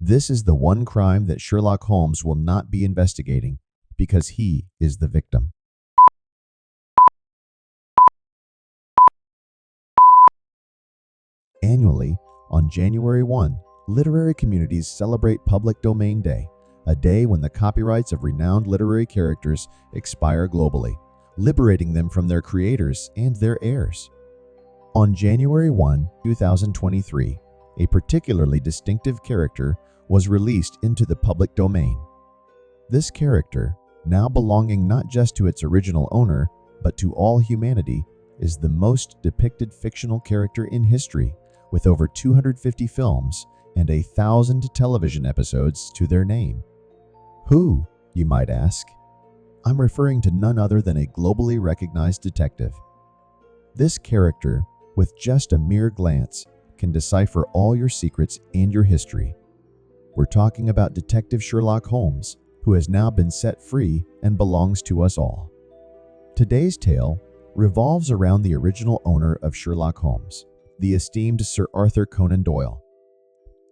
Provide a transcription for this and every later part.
This is the one crime that Sherlock Holmes will not be investigating because he is the victim. Annually, on January 1, literary communities celebrate Public Domain Day, a day when the copyrights of renowned literary characters expire globally, liberating them from their creators and their heirs. On January 1, 2023, a particularly distinctive character was released into the public domain. This character, now belonging not just to its original owner, but to all humanity, is the most depicted fictional character in history, with over 250 films and 1,000 television episodes to their name. Who, you might ask? I'm referring to none other than a globally recognized detective. This character, with just a mere glance, can decipher all your secrets and your history. We're talking about Detective Sherlock Holmes, who has now been set free and belongs to us all. Today's tale revolves around the original owner of Sherlock Holmes, the esteemed Sir Arthur Conan Doyle.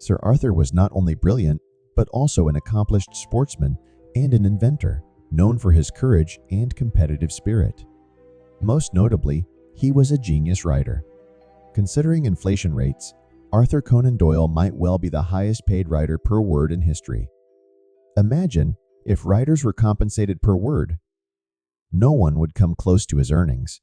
Sir Arthur was not only brilliant, but also an accomplished sportsman and an inventor, known for his courage and competitive spirit. Most notably, he was a genius writer. Considering inflation rates, Arthur Conan Doyle might well be the highest paid writer per word in history. Imagine if writers were compensated per word. No one would come close to his earnings.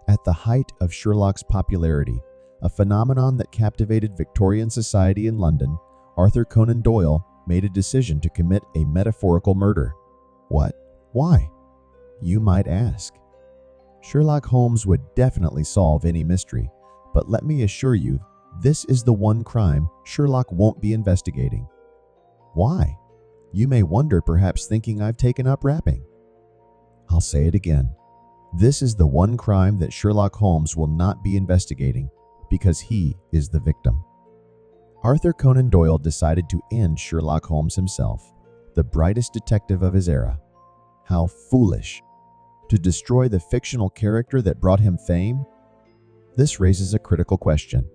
At the height of Sherlock's popularity, a phenomenon that captivated Victorian society in London, Arthur Conan Doyle made a decision to commit a metaphorical murder. What? Why? You might ask. Sherlock Holmes would definitely solve any mystery, but let me assure you, this is the one crime Sherlock won't be investigating. Why? You may wonder, perhaps thinking I've taken up rapping. I'll say it again. This is the one crime that Sherlock Holmes will not be investigating because he is the victim. Arthur Conan Doyle decided to end Sherlock Holmes himself, the brightest detective of his era. How foolish! To destroy the fictional character that brought him fame? This raises a critical question.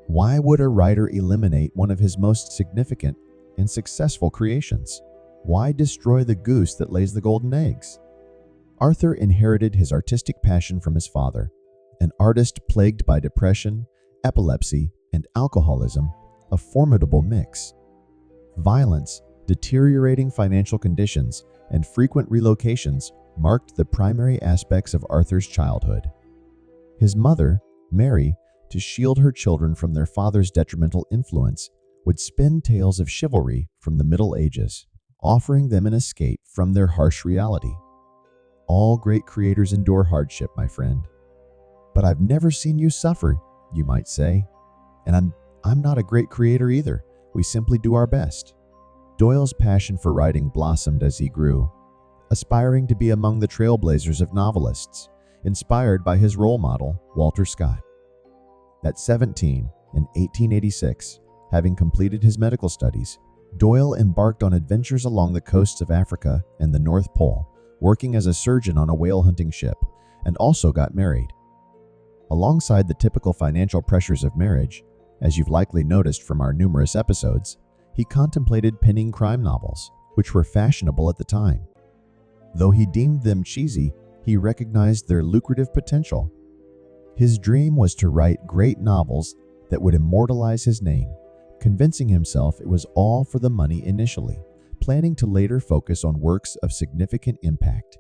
Why would a writer eliminate one of his most significant and successful creations? Why destroy the goose that lays the golden eggs? Arthur inherited his artistic passion from his father, an artist plagued by depression, epilepsy, and alcoholism, a formidable mix. Violence, deteriorating financial conditions, and frequent relocations marked the primary aspects of Arthur's childhood. His mother, Mary, to shield her children from their father's detrimental influence, would spin tales of chivalry from the Middle Ages, offering them an escape from their harsh reality. All great creators endure hardship, my friend. But I've never seen you suffer, you might say. And I'm not a great creator either. We simply do our best. Doyle's passion for writing blossomed as he grew, aspiring to be among the trailblazers of novelists, inspired by his role model, Walter Scott. At 17, in 1886, having completed his medical studies, Doyle embarked on adventures along the coasts of Africa and the North Pole, working as a surgeon on a whale hunting ship, and also got married. Alongside the typical financial pressures of marriage, as you've likely noticed from our numerous episodes, he contemplated penning crime novels, which were fashionable at the time. Though he deemed them cheesy, he recognized their lucrative potential. His dream was to write great novels that would immortalize his name, convincing himself it was all for the money initially, planning to later focus on works of significant impact.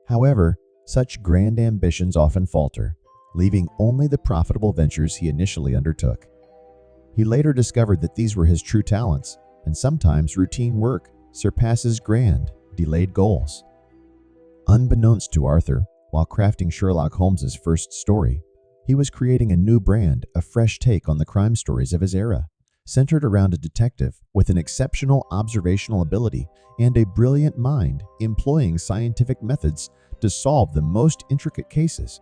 However, such grand ambitions often falter, leaving only the profitable ventures he initially undertook. He later discovered that these were his true talents, and sometimes routine work surpasses grand, delayed goals. Unbeknownst to Arthur, while crafting Sherlock Holmes's first story, he was creating a new brand, a fresh take on the crime stories of his era, centered around a detective with an exceptional observational ability and a brilliant mind employing scientific methods to solve the most intricate cases.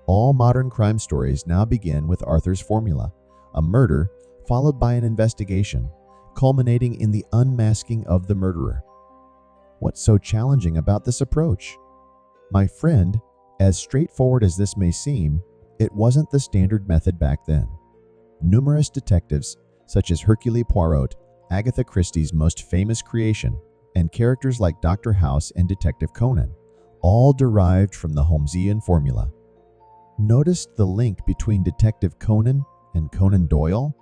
All modern crime stories now begin with Arthur's formula, a murder followed by an investigation, culminating in the unmasking of the murderer. What's so challenging about this approach? My friend, as straightforward as this may seem, it wasn't the standard method back then. Numerous detectives, such as Hercule Poirot, Agatha Christie's most famous creation, and characters like Dr. House and Detective Conan, all derived from the Holmesian formula. Notice the link between Detective Conan and Conan Doyle?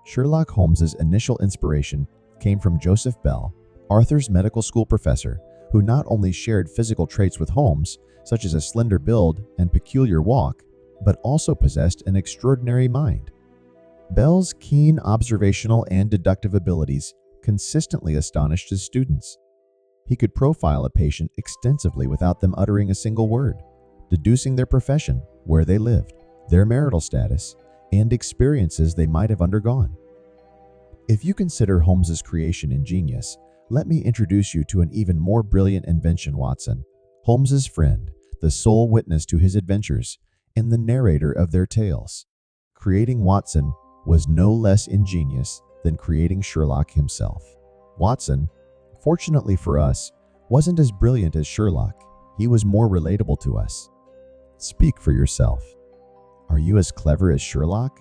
Sherlock Holmes's initial inspiration came from Joseph Bell, Arthur's medical school professor, who not only shared physical traits with Holmes, such as a slender build and peculiar walk, but also possessed an extraordinary mind. Bell's keen observational and deductive abilities consistently astonished his students. He could profile a patient extensively without them uttering a single word, deducing their profession, where they lived, their marital status, and experiences they might have undergone. If you consider Holmes's creation ingenious, let me introduce you to an even more brilliant invention, Watson, Holmes's friend, the sole witness to his adventures, and the narrator of their tales. Creating Watson was no less ingenious than creating Sherlock himself. Watson, fortunately for us, wasn't as brilliant as Sherlock. He was more relatable to us. Speak for yourself. Are you as clever as Sherlock?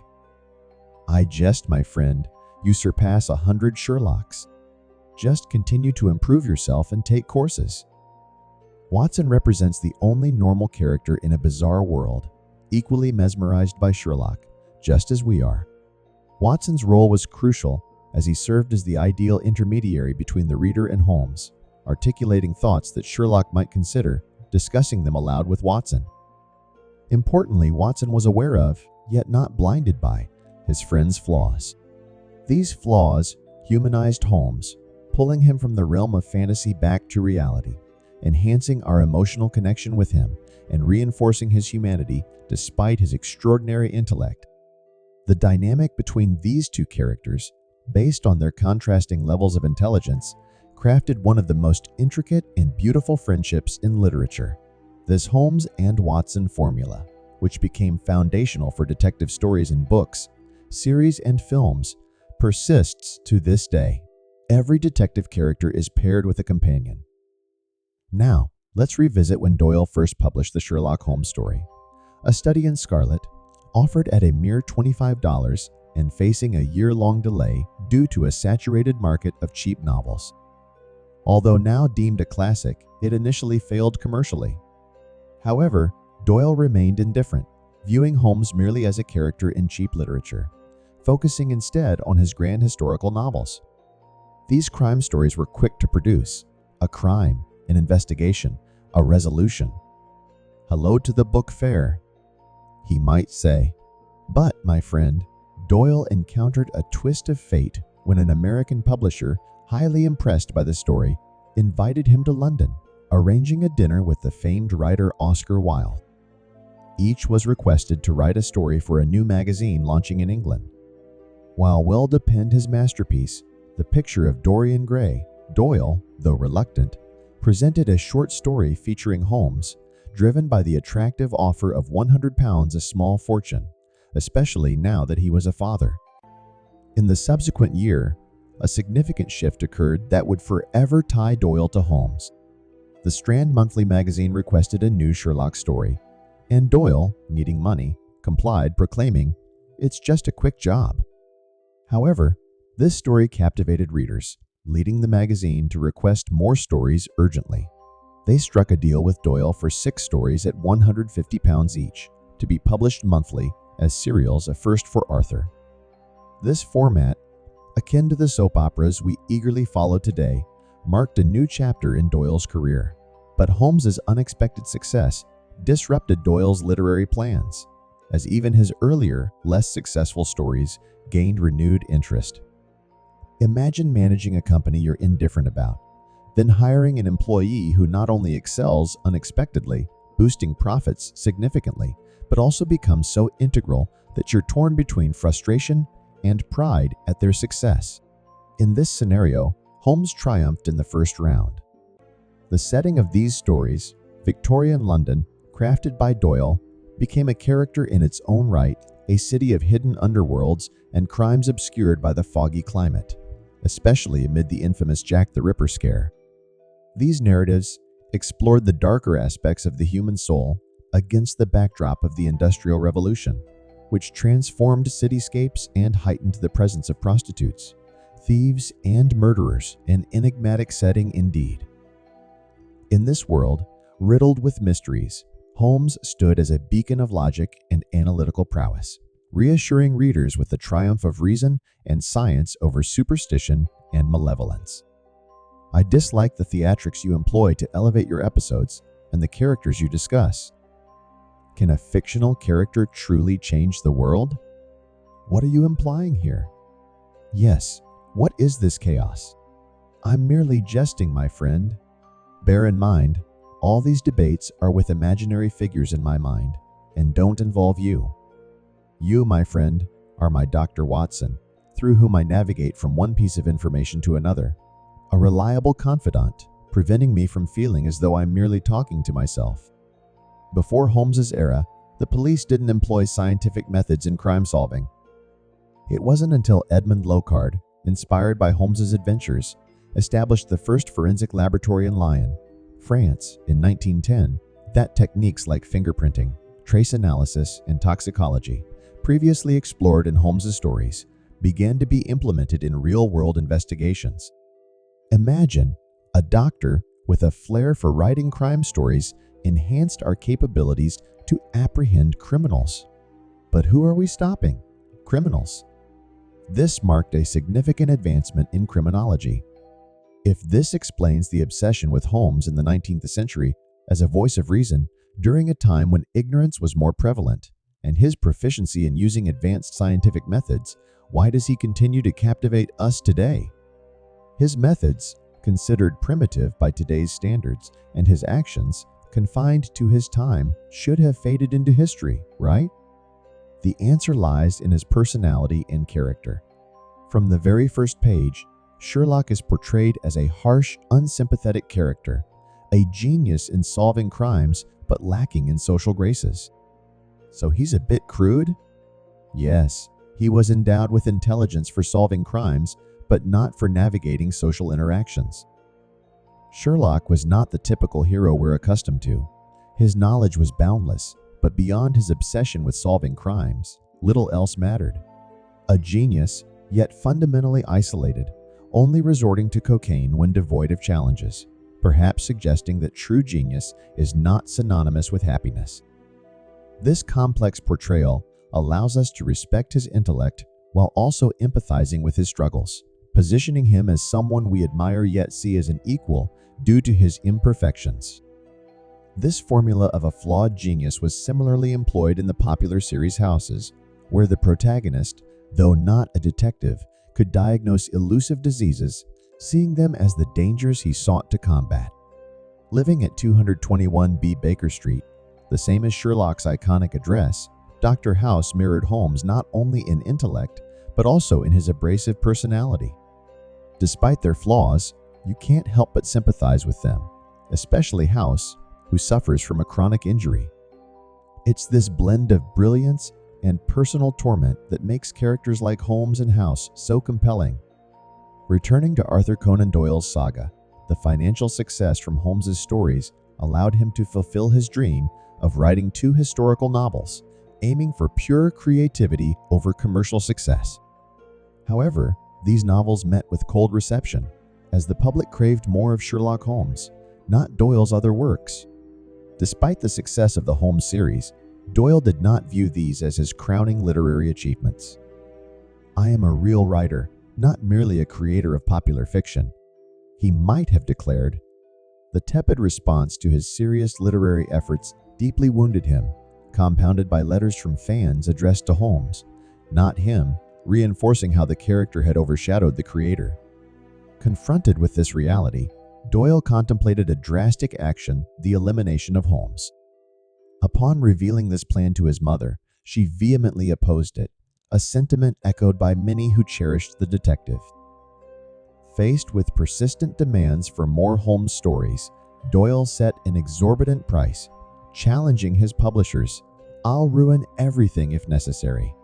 I jest, my friend. You surpass 100 Sherlocks. Just continue to improve yourself and take courses. Watson represents the only normal character in a bizarre world, equally mesmerized by Sherlock, just as we are. Watson's role was crucial as he served as the ideal intermediary between the reader and Holmes, articulating thoughts that Sherlock might consider, discussing them aloud with Watson. Importantly, Watson was aware of, yet not blinded by, his friend's flaws. These flaws humanized Holmes, pulling him from the realm of fantasy back to reality, enhancing our emotional connection with him and reinforcing his humanity despite his extraordinary intellect. The dynamic between these two characters, based on their contrasting levels of intelligence, crafted one of the most intricate and beautiful friendships in literature. This Holmes and Watson formula, which became foundational for detective stories in books, series, and films, persists to this day. Every detective character is paired with a companion. Now, let's revisit when Doyle first published the Sherlock Holmes story. A Study in Scarlet, offered at a mere $25 and facing a year-long delay due to a saturated market of cheap novels. Although now deemed a classic, it initially failed commercially. However, Doyle remained indifferent, viewing Holmes merely as a character in cheap literature, focusing instead on his grand historical novels. These crime stories were quick to produce: a crime, an investigation, a resolution. Hello to the book fair, he might say. But, my friend, Doyle encountered a twist of fate when an American publisher, highly impressed by the story, invited him to London, arranging a dinner with the famed writer Oscar Wilde. Each was requested to write a story for a new magazine launching in England. While Wilde penned his masterpiece, The Picture of Dorian Gray, Doyle, though reluctant, presented a short story featuring Holmes, driven by the attractive offer of £100, a small fortune, especially now that he was a father. In the subsequent year, a significant shift occurred that would forever tie Doyle to Holmes. The Strand Monthly magazine requested a new Sherlock story, and Doyle, needing money, complied, proclaiming, "It's just a quick job." However, this story captivated readers, leading the magazine to request more stories urgently. They struck a deal with Doyle for 6 stories at £150 each, to be published monthly as serials, a first for Arthur. This format, akin to the soap operas we eagerly follow today, marked a new chapter in Doyle's career. But Holmes's unexpected success disrupted Doyle's literary plans, as even his earlier, less successful stories gained renewed interest. Imagine managing a company you're indifferent about, then hiring an employee who not only excels unexpectedly, boosting profits significantly, but also becomes so integral that you're torn between frustration and pride at their success. In this scenario, Holmes triumphed in the first round. The setting of these stories, Victorian London, crafted by Doyle, became a character in its own right, a city of hidden underworlds and crimes obscured by the foggy climate, especially amid the infamous Jack the Ripper scare. These narratives explored the darker aspects of the human soul against the backdrop of the Industrial Revolution, which transformed cityscapes and heightened the presence of prostitutes. thieves, and murderers, an enigmatic setting indeed. In this world, riddled with mysteries, Holmes stood as a beacon of logic and analytical prowess, reassuring readers with the triumph of reason and science over superstition and malevolence. I dislike the theatrics you employ to elevate your episodes and the characters you discuss. Can a fictional character truly change the world? What are you implying here? Yes, what is this chaos? I'm merely jesting, my friend. Bear in mind, all these debates are with imaginary figures in my mind and don't involve you. You, my friend, are my Dr. Watson, through whom I navigate from one piece of information to another, a reliable confidant, preventing me from feeling as though I'm merely talking to myself. Before Holmes's era, the police didn't employ scientific methods in crime solving. It wasn't until Edmund Locard, inspired by Holmes's adventures, established the first forensic laboratory in Lyon, France, in 1910, that techniques like fingerprinting, trace analysis, and toxicology, previously explored in Holmes's stories, began to be implemented in real-world investigations. Imagine a doctor with a flair for writing crime stories enhanced our capabilities to apprehend criminals. But who are we stopping? Criminals. This marked a significant advancement in criminology. If this explains the obsession with Holmes in the 19th century as a voice of reason during a time when ignorance was more prevalent, and his proficiency in using advanced scientific methods, why does he continue to captivate us today? His methods, considered primitive by today's standards, and his actions, confined to his time, should have faded into history, right? The answer lies in his personality and character. From the very first page, Sherlock is portrayed as a harsh, unsympathetic character, a genius in solving crimes but lacking in social graces. So he's a bit crude? Yes, he was endowed with intelligence for solving crimes, but not for navigating social interactions. Sherlock was not the typical hero we're accustomed to. His knowledge was boundless, but beyond his obsession with solving crimes, little else mattered. A genius, yet fundamentally isolated, only resorting to cocaine when devoid of challenges, perhaps suggesting that true genius is not synonymous with happiness. This complex portrayal allows us to respect his intellect while also empathizing with his struggles, positioning him as someone we admire yet see as an equal due to his imperfections. This formula of a flawed genius was similarly employed in the popular series Houses, where the protagonist, though not a detective, could diagnose elusive diseases, seeing them as the dangers he sought to combat. Living at 221B Baker Street, the same as Sherlock's iconic address, Dr. House mirrored Holmes not only in intellect, but also in his abrasive personality. Despite their flaws, you can't help but sympathize with them, especially House, who suffers from a chronic injury. It's this blend of brilliance and personal torment that makes characters like Holmes and House so compelling. Returning to Arthur Conan Doyle's saga, the financial success from Holmes's stories allowed him to fulfill his dream of writing 2 historical novels, aiming for pure creativity over commercial success. However, these novels met with cold reception, as the public craved more of Sherlock Holmes, not Doyle's other works. Despite the success of the Holmes series, Doyle did not view these as his crowning literary achievements. "I am a real writer, not merely a creator of popular fiction," he might have declared. The tepid response to his serious literary efforts deeply wounded him, compounded by letters from fans addressed to Holmes, not him, reinforcing how the character had overshadowed the creator. Confronted with this reality, Doyle contemplated a drastic action, the elimination of Holmes. Upon revealing this plan to his mother, she vehemently opposed it, a sentiment echoed by many who cherished the detective. Faced with persistent demands for more Holmes stories, Doyle set an exorbitant price, challenging his publishers. "I'll ruin everything if necessary.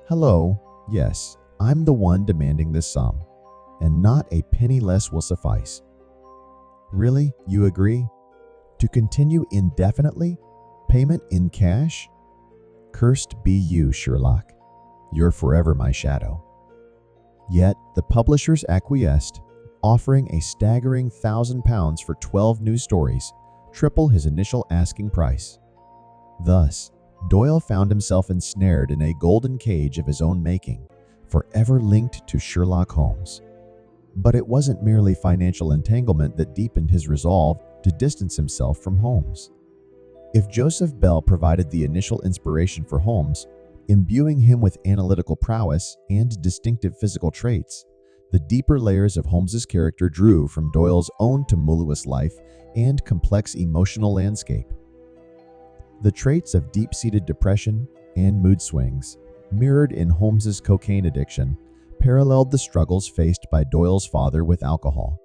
Hello, yes, I'm the one demanding this sum, and not a penny less will suffice." Really, you agree? To continue indefinitely? Payment in cash? Cursed be you, Sherlock. You're forever my shadow. Yet the publishers acquiesced, offering a staggering £1,000 for 12 new stories, triple his initial asking price. Thus, Doyle found himself ensnared in a golden cage of his own making, forever linked to Sherlock Holmes. But it wasn't merely financial entanglement that deepened his resolve to distance himself from Holmes. If Joseph Bell provided the initial inspiration for Holmes, imbuing him with analytical prowess and distinctive physical traits, the deeper layers of Holmes's character drew from Doyle's own tumultuous life and complex emotional landscape. The traits of deep-seated depression and mood swings, mirrored in Holmes's cocaine addiction, paralleled the struggles faced by Doyle's father with alcohol.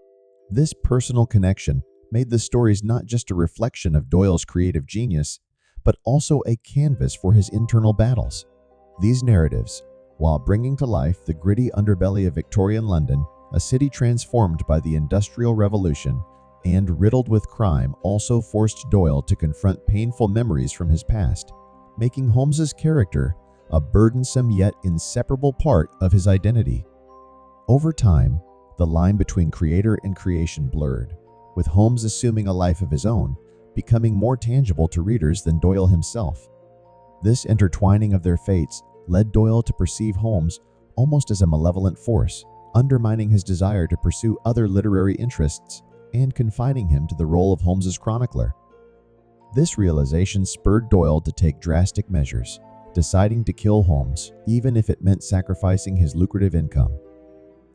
This personal connection made the stories not just a reflection of Doyle's creative genius, but also a canvas for his internal battles. These narratives, while bringing to life the gritty underbelly of Victorian London, a city transformed by the Industrial Revolution and riddled with crime, also forced Doyle to confront painful memories from his past, making Holmes's character a burdensome yet inseparable part of his identity. Over time, the line between creator and creation blurred, with Holmes assuming a life of his own, becoming more tangible to readers than Doyle himself. This intertwining of their fates led Doyle to perceive Holmes almost as a malevolent force, undermining his desire to pursue other literary interests and confining him to the role of Holmes's chronicler. This realization spurred Doyle to take drastic measures, deciding to kill Holmes, even if it meant sacrificing his lucrative income.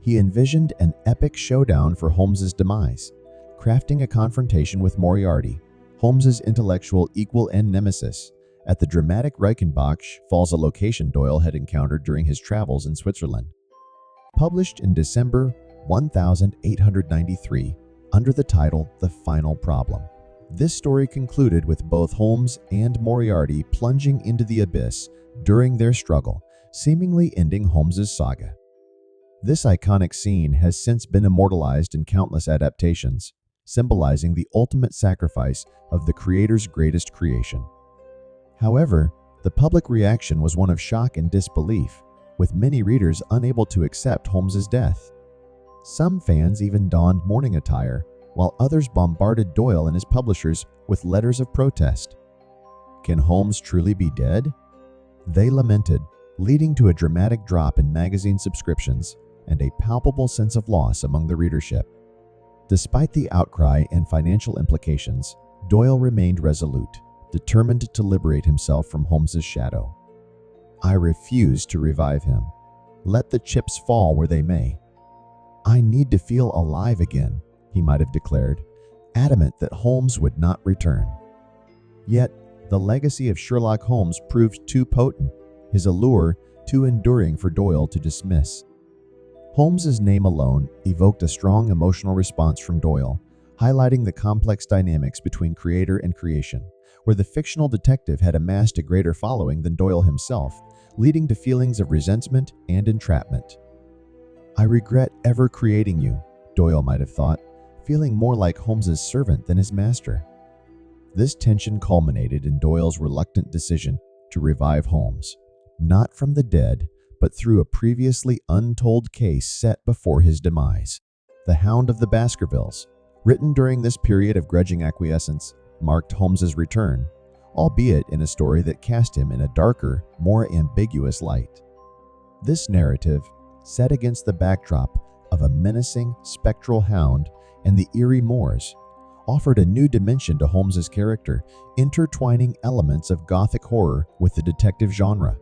He envisioned an epic showdown for Holmes's demise, crafting a confrontation with Moriarty, Holmes's intellectual equal and nemesis, at the dramatic Reichenbach Falls, a location Doyle had encountered during his travels in Switzerland. Published in December 1893 under the title The Final Problem, this story concluded with both Holmes and Moriarty plunging into the abyss during their struggle, seemingly ending Holmes's saga. This iconic scene has since been immortalized in countless adaptations, symbolizing the ultimate sacrifice of the creator's greatest creation. However, the public reaction was one of shock and disbelief, with many readers unable to accept Holmes's death. Some fans even donned mourning attire, while others bombarded Doyle and his publishers with letters of protest. Can Holmes truly be dead? They lamented, leading to a dramatic drop in magazine subscriptions and a palpable sense of loss among the readership. Despite the outcry and financial implications, Doyle remained resolute, determined to liberate himself from Holmes's shadow. "I refuse to revive him. Let the chips fall where they may. I need to feel alive again," he might have declared, adamant that Holmes would not return. Yet, the legacy of Sherlock Holmes proved too potent, his allure too enduring for Doyle to dismiss. Holmes's name alone evoked a strong emotional response from Doyle, highlighting the complex dynamics between creator and creation, where the fictional detective had amassed a greater following than Doyle himself, leading to feelings of resentment and entrapment. "I regret ever creating you," Doyle might have thought, feeling more like Holmes's servant than his master. This tension culminated in Doyle's reluctant decision to revive Holmes, not from the dead, but through a previously untold case set before his demise. The Hound of the Baskervilles, written during this period of grudging acquiescence, marked Holmes's return, albeit in a story that cast him in a darker, more ambiguous light. This narrative, set against the backdrop of a menacing, spectral hound and the eerie moors, offered a new dimension to Holmes's character, intertwining elements of Gothic horror with the detective genre.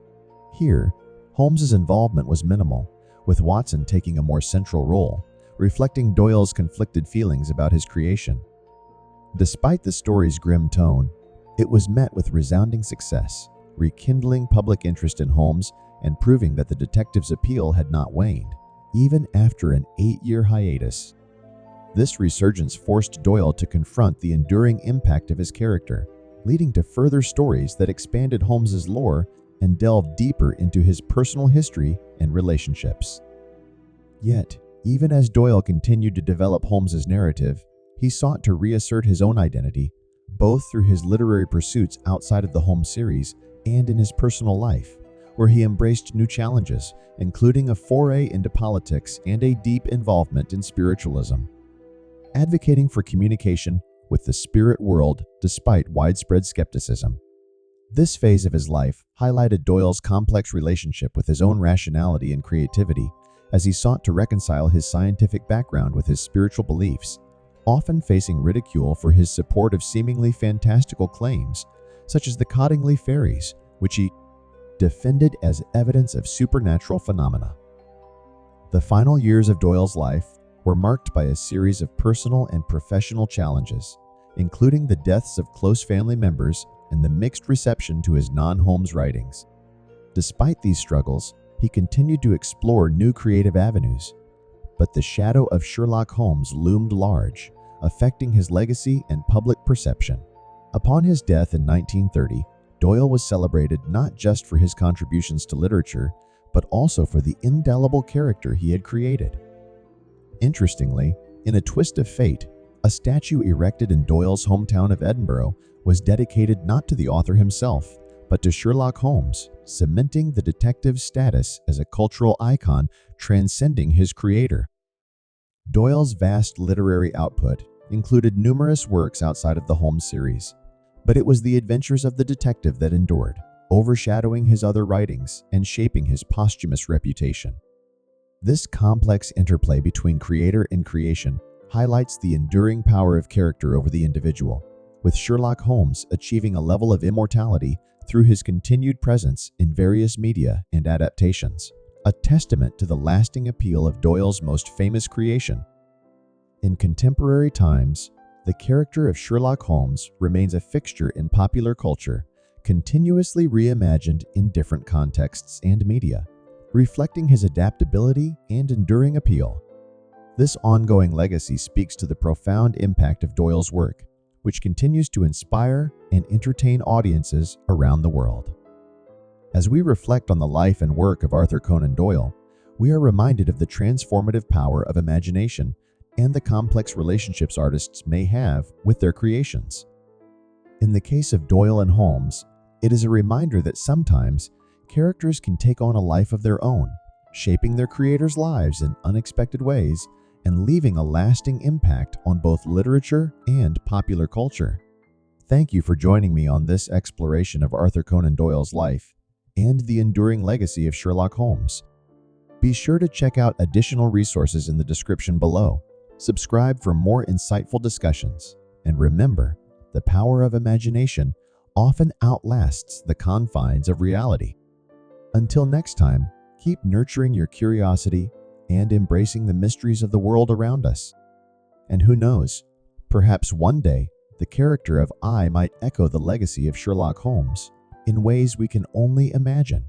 Here, Holmes's involvement was minimal, with Watson taking a more central role, reflecting Doyle's conflicted feelings about his creation. Despite the story's grim tone, it was met with resounding success, rekindling public interest in Holmes and proving that the detective's appeal had not waned, even after an 8-year hiatus. This resurgence forced Doyle to confront the enduring impact of his character, leading to further stories that expanded Holmes's lore and delved deeper into his personal history and relationships. Yet, even as Doyle continued to develop Holmes's narrative, he sought to reassert his own identity, both through his literary pursuits outside of the Holmes series and in his personal life, where he embraced new challenges, including a foray into politics and a deep involvement in spiritualism, advocating for communication with the spirit world despite widespread skepticism. This phase of his life highlighted Doyle's complex relationship with his own rationality and creativity as he sought to reconcile his scientific background with his spiritual beliefs, often facing ridicule for his support of seemingly fantastical claims, such as the Cottingley fairies, which he defended as evidence of supernatural phenomena. The final years of Doyle's life were marked by a series of personal and professional challenges, including the deaths of close family members and the mixed reception to his non-Holmes writings. Despite these struggles, he continued to explore new creative avenues, but the shadow of Sherlock Holmes loomed large, affecting his legacy and public perception. Upon his death in 1930, Doyle was celebrated not just for his contributions to literature, but also for the indelible character he had created. Interestingly, in a twist of fate, a statue erected in Doyle's hometown of Edinburgh was dedicated not to the author himself, but to Sherlock Holmes, cementing the detective's status as a cultural icon transcending his creator. Doyle's vast literary output included numerous works outside of the Holmes series, but it was the adventures of the detective that endured, overshadowing his other writings and shaping his posthumous reputation. This complex interplay between creator and creation highlights the enduring power of character over the individual, with Sherlock Holmes achieving a level of immortality through his continued presence in various media and adaptations, a testament to the lasting appeal of Doyle's most famous creation. In contemporary times, the character of Sherlock Holmes remains a fixture in popular culture, continuously reimagined in different contexts and media, reflecting his adaptability and enduring appeal. This ongoing legacy speaks to the profound impact of Doyle's work, which continues to inspire and entertain audiences around the world. As we reflect on the life and work of Arthur Conan Doyle, we are reminded of the transformative power of imagination and the complex relationships artists may have with their creations. In the case of Doyle and Holmes, it is a reminder that sometimes characters can take on a life of their own, shaping their creators' lives in unexpected ways and leaving a lasting impact on both literature and popular culture. Thank you for joining me on this exploration of Arthur Conan Doyle's life and the enduring legacy of Sherlock Holmes. Be sure to check out additional resources in the description below. Subscribe for more insightful discussions, and remember, the power of imagination often outlasts the confines of reality. Until next time, keep nurturing your curiosity and embracing the mysteries of the world around us. And who knows, perhaps one day, the character of I might echo the legacy of Sherlock Holmes in ways we can only imagine.